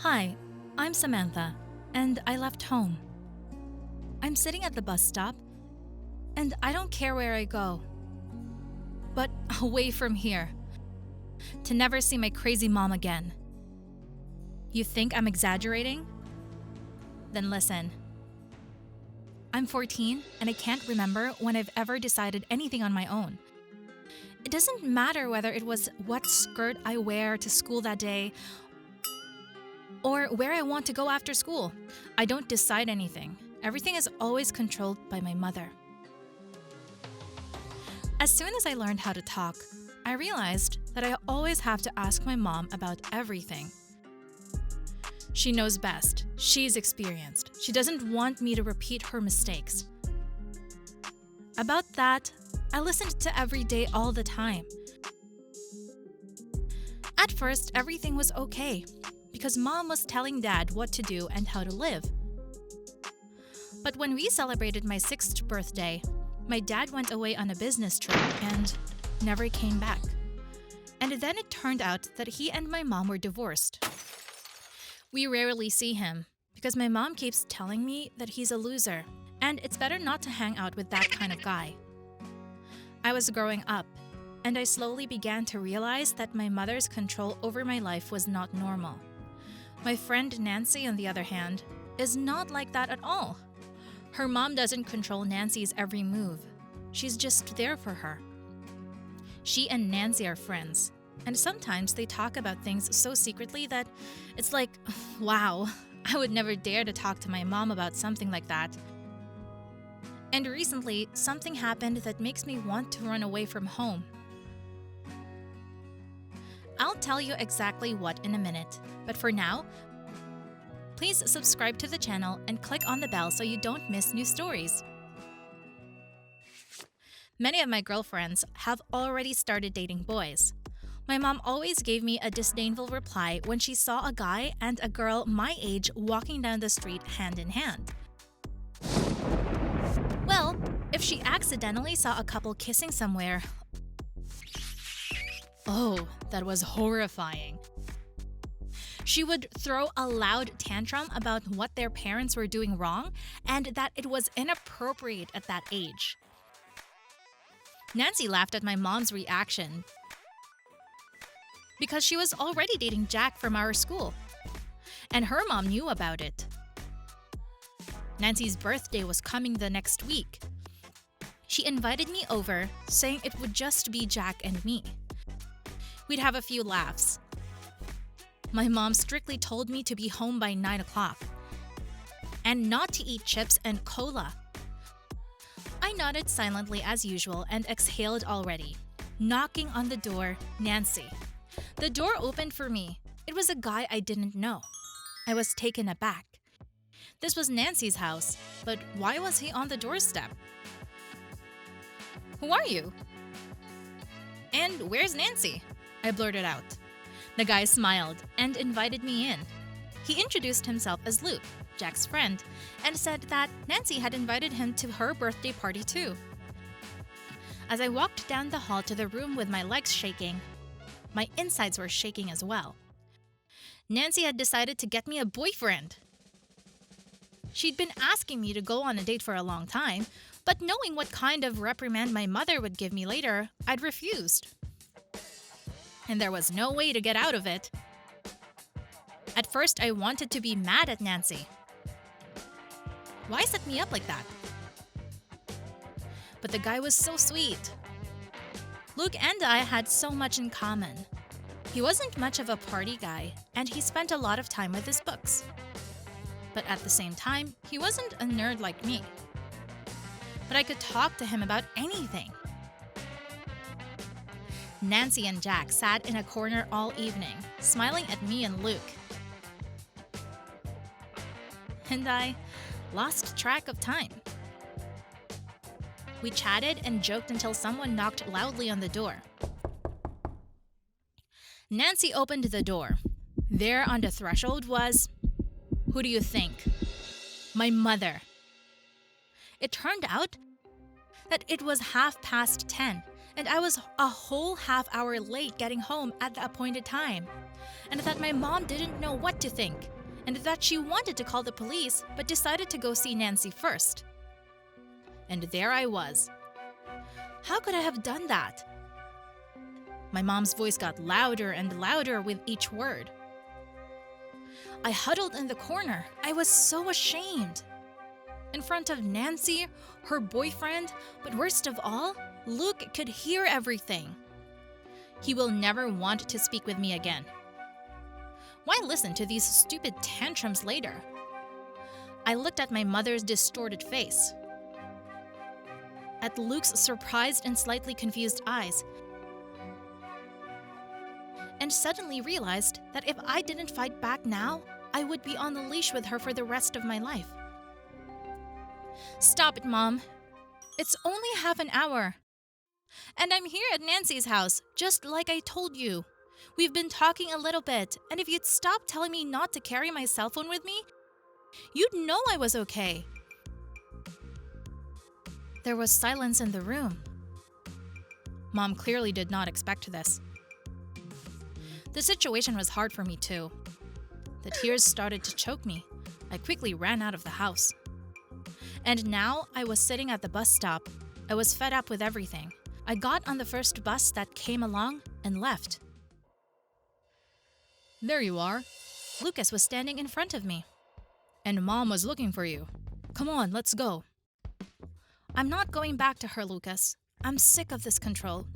Hi, I'm Samantha, and I left home. I'm sitting at the bus stop, and I don't care where I go, but away from here, to never see my crazy mom again. You think I'm exaggerating? Then listen. I'm 14, and I can't remember when I've ever decided anything on my own. It doesn't matter whether it was what skirt I wear to school that day or where I want to go after school. I don't decide anything. Everything is always controlled by my mother. As soon as I learned how to talk, I realized that I always have to ask my mom about everything. She knows best. She's experienced. She doesn't want me to repeat her mistakes. About that, I listened to every day all the time. At first, everything was okay because mom was telling dad what to do and how to live. But when we celebrated my 6th birthday, my dad went away on a business trip and never came back. And then it turned out that he and my mom were divorced. We rarely see him because my mom keeps telling me that he's a loser and it's better not to hang out with that kind of guy. I was growing up, and I slowly began to realize that my mother's control over my life was not normal. My friend Nancy, on the other hand, is not like that at all. Her mom doesn't control Nancy's every move. She's just there for her. She and Nancy are friends, and sometimes they talk about things so secretly that it's like, wow, I would never dare to talk to my mom about something like that. And recently, something happened that makes me want to run away from home. I'll tell you exactly what in a minute, but for now, please subscribe to the channel and click on the bell so you don't miss new stories. Many of my girlfriends have already started dating boys. My mom always gave me a disdainful reply when she saw a guy and a girl my age walking down the street hand in hand. Well, if she accidentally saw a couple kissing somewhere, oh, that was horrifying. She would throw a loud tantrum about what their parents were doing wrong and that it was inappropriate at that age. Nancy laughed at my mom's reaction because she was already dating Jack from our school, and her mom knew about it. Nancy's birthday was coming the next week. She invited me over, saying it would just be Jack and me. We'd have a few laughs. My mom strictly told me to be home by 9 o'clock and not to eat chips and cola. I nodded silently as usual and exhaled already. Knocking on the door, Nancy. The door opened for me. It was a guy I didn't know. I was taken aback. This was Nancy's house, but why was he on the doorstep? Who are you? And where's Nancy? I blurted out. The guy smiled and invited me in. He introduced himself as Luke, Jack's friend, and said that Nancy had invited him to her birthday party too. As I walked down the hall to the room with my legs shaking, my insides were shaking as well. Nancy had decided to get me a boyfriend. She'd been asking me to go on a date for a long time, but knowing what kind of reprimand my mother would give me later, I'd refused. And there was no way to get out of it. At first, I wanted to be mad at Nancy. Why set me up like that? But the guy was so sweet. Luke and I had so much in common. He wasn't much of a party guy, and he spent a lot of time with his books. But at the same time, he wasn't a nerd like me. But I could talk to him about anything. Nancy and Jack sat in a corner all evening, smiling at me and Luke. And I lost track of time. We chatted and joked until someone knocked loudly on the door. Nancy opened the door. There on the threshold was, who do you think? My mother. It turned out that it was 10:30, and I was a whole half hour late getting home at the appointed time, and that my mom didn't know what to think. and that she wanted to call the police but decided to go see Nancy first. And there I was. How could I have done that? My mom's voice got louder and louder with each word. I huddled in the corner. I was so ashamed. In front of Nancy, her boyfriend, but worst of all, Luke could hear everything. He will never want to speak with me again. Why listen to these stupid tantrums later? I looked at my mother's distorted face, at Luke's surprised and slightly confused eyes, and suddenly realized that if I didn't fight back now, I would be on the leash with her for the rest of my life. Stop it, Mom. It's only half an hour. And I'm here at Nancy's house, just like I told you. We've been talking a little bit, and if you'd stop telling me not to carry my cell phone with me, you'd know I was okay. There was silence in the room. Mom clearly did not expect this. The situation was hard for me too. The tears started to choke me. I quickly ran out of the house. And now I was sitting at the bus stop. I was fed up with everything. I got on the first bus that came along and left. There you are. Lucas was standing in front of me. And Mom was looking for you. Come on, let's go. I'm not going back to her, Lucas. I'm sick of this control.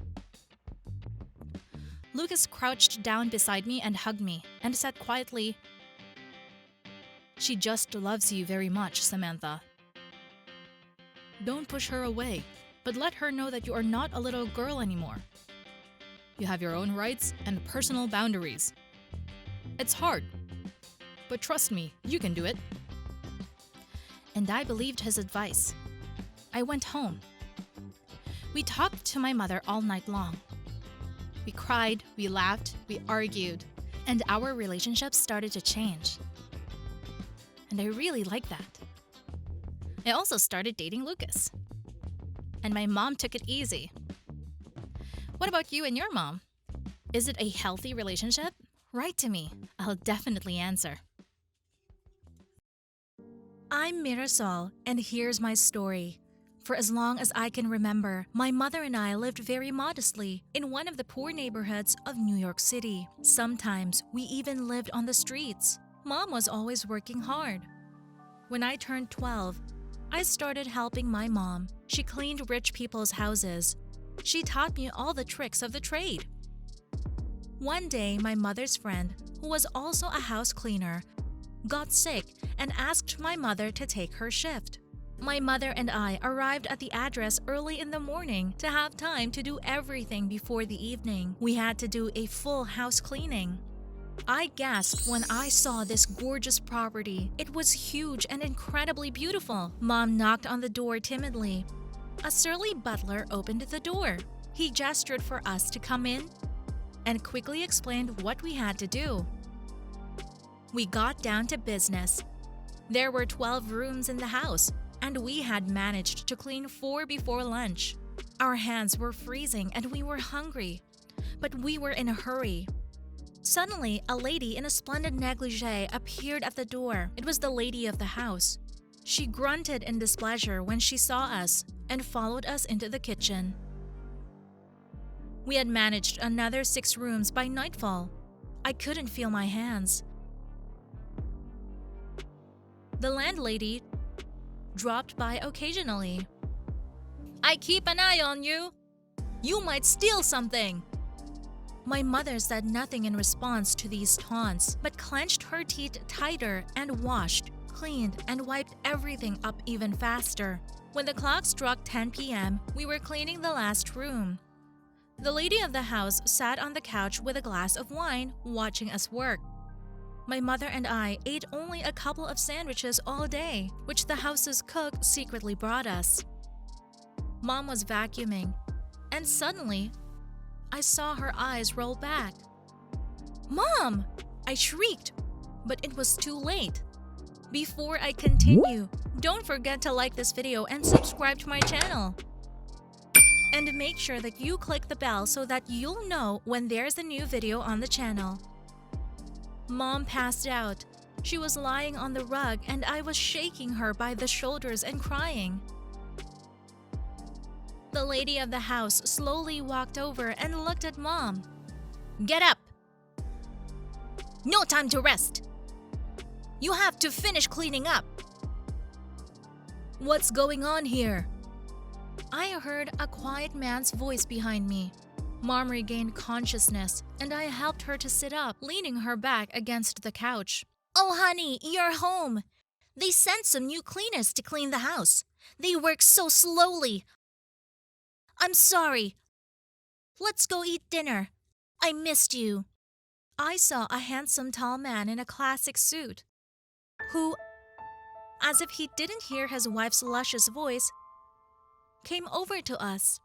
Lucas crouched down beside me and hugged me and said quietly, "She just loves you very much, Samantha. Don't push her away, but let her know that you are not a little girl anymore. You have your own rights and personal boundaries. It's hard, but trust me, you can do it." And I believed his advice. I went home. We talked to my mother all night long. We cried, we laughed, we argued, and our relationship started to change. And I really liked that. I also started dating Lucas. And my mom took it easy. What about you and your mom? Is it a healthy relationship? Write to me. I'll definitely answer. I'm Mirasol, and here's my story. For as long as I can remember, my mother and I lived very modestly in one of the poor neighborhoods of New York City. Sometimes we even lived on the streets. Mom was always working hard. When I turned 12, I started helping my mom. She cleaned rich people's houses. She taught me all the tricks of the trade. One day, my mother's friend, who was also a house cleaner, got sick and asked my mother to take her shift. My mother and I arrived at the address early in the morning to have time to do everything before the evening. We had to do a full house cleaning. I gasped when I saw this gorgeous property. It was huge and incredibly beautiful. Mom knocked on the door timidly. A surly butler opened the door. He gestured for us to come in and quickly explained what we had to do. We got down to business. There were 12 rooms in the house, and we had managed to clean 4 before lunch. Our hands were freezing and we were hungry, but we were in a hurry. Suddenly, a lady in a splendid negligee appeared at the door. It was the lady of the house. She grunted in displeasure when she saw us and followed us into the kitchen. We had managed another 6 rooms by nightfall. I couldn't feel my hands. The landlady dropped by occasionally. "I keep an eye on you. You might steal something." My mother said nothing in response to these taunts, but clenched her teeth tighter and washed, cleaned, and wiped everything up even faster. When the clock struck 10 p.m., we were cleaning the last room. The lady of the house sat on the couch with a glass of wine, watching us work. My mother and I ate only a couple of sandwiches all day, which the house's cook secretly brought us. Mom was vacuuming, and suddenly, I saw her eyes roll back. "Mom!" I shrieked, but it was too late. Before I continue, don't forget to like this video and subscribe to my channel. And make sure that you click the bell so that you'll know when there's a new video on the channel. Mom passed out, She was lying on the rug and I was shaking her by the shoulders and crying. The lady of the house slowly walked over and looked at Mom. "Get up! No time to rest! You have to finish cleaning up!" "What's going on here?" I heard a quiet man's voice behind me. Mom regained consciousness, and I helped her to sit up, leaning her back against the couch. "Oh, honey, you're home. They sent some new cleaners to clean the house. They work so slowly. I'm sorry. Let's go eat dinner. I missed you." I saw a handsome tall man in a classic suit, who, as if he didn't hear his wife's luscious voice, came over to us.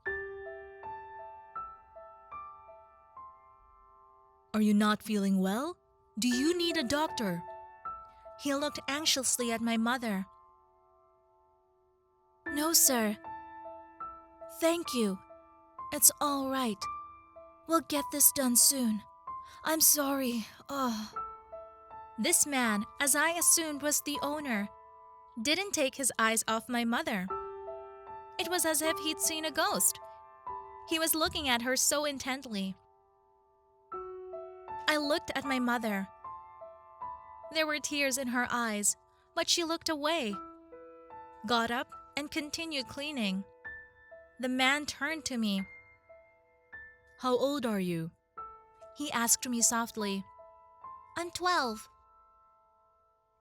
"Are you not feeling well? Do you need a doctor?" He looked anxiously at my mother. "No, sir. Thank you. It's all right. We'll get this done soon. I'm sorry. Oh." This man, as I assumed was the owner, didn't take his eyes off my mother. It was as if he'd seen a ghost. He was looking at her so intently. I looked at my mother. There were tears in her eyes, but she looked away, got up, and continued cleaning. The man turned to me. "How old are you?" he asked me softly. "I'm 12.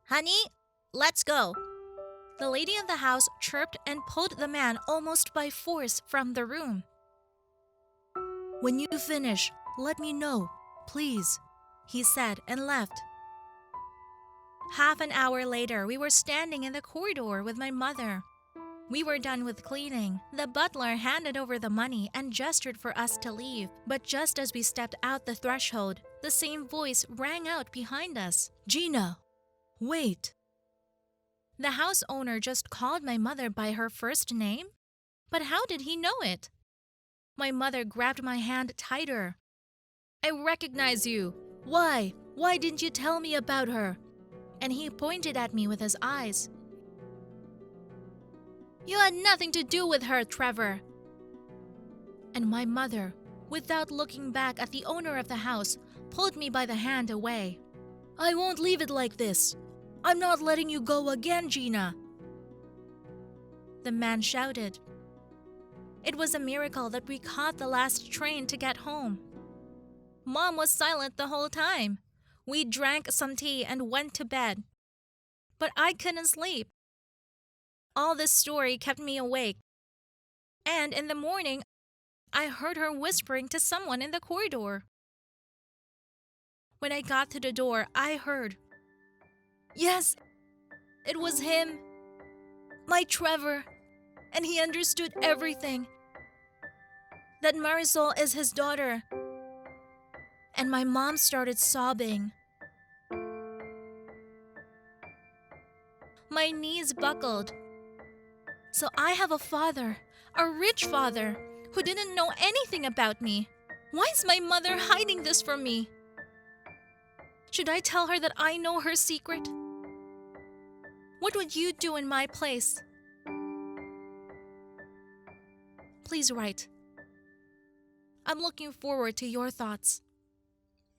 "Honey, let's go." The lady of the house chirped and pulled the man almost by force from the room. "When you finish, let me know, please," he said and left. Half an hour later, we were standing in the corridor with my mother. We were done with cleaning. The butler handed over the money and gestured for us to leave. But just as we stepped out the threshold, the same voice rang out behind us. "Gina, wait." The house owner just called my mother by her first name? But how did he know it? My mother grabbed my hand tighter. "I recognize you. Why? Why didn't you tell me about her?" And he pointed at me with his eyes. "You had nothing to do with her, Trevor." And my mother, without looking back at the owner of the house, pulled me by the hand away. "I won't leave it like this. I'm not letting you go again, Gina." The man shouted. It was a miracle that we caught the last train to get home. Mom was silent the whole time. We drank some tea and went to bed. But I couldn't sleep. All this story kept me awake. And in the morning, I heard her whispering to someone in the corridor. When I got to the door, I heard, "Yes, it was him. My Trevor. And he understood everything. That Marisol is his daughter." And my mom started sobbing. My knees buckled. So I have a father, a rich father, who didn't know anything about me. Why is my mother hiding this from me? Should I tell her that I know her secret? What would you do in my place? Please write. I'm looking forward to your thoughts.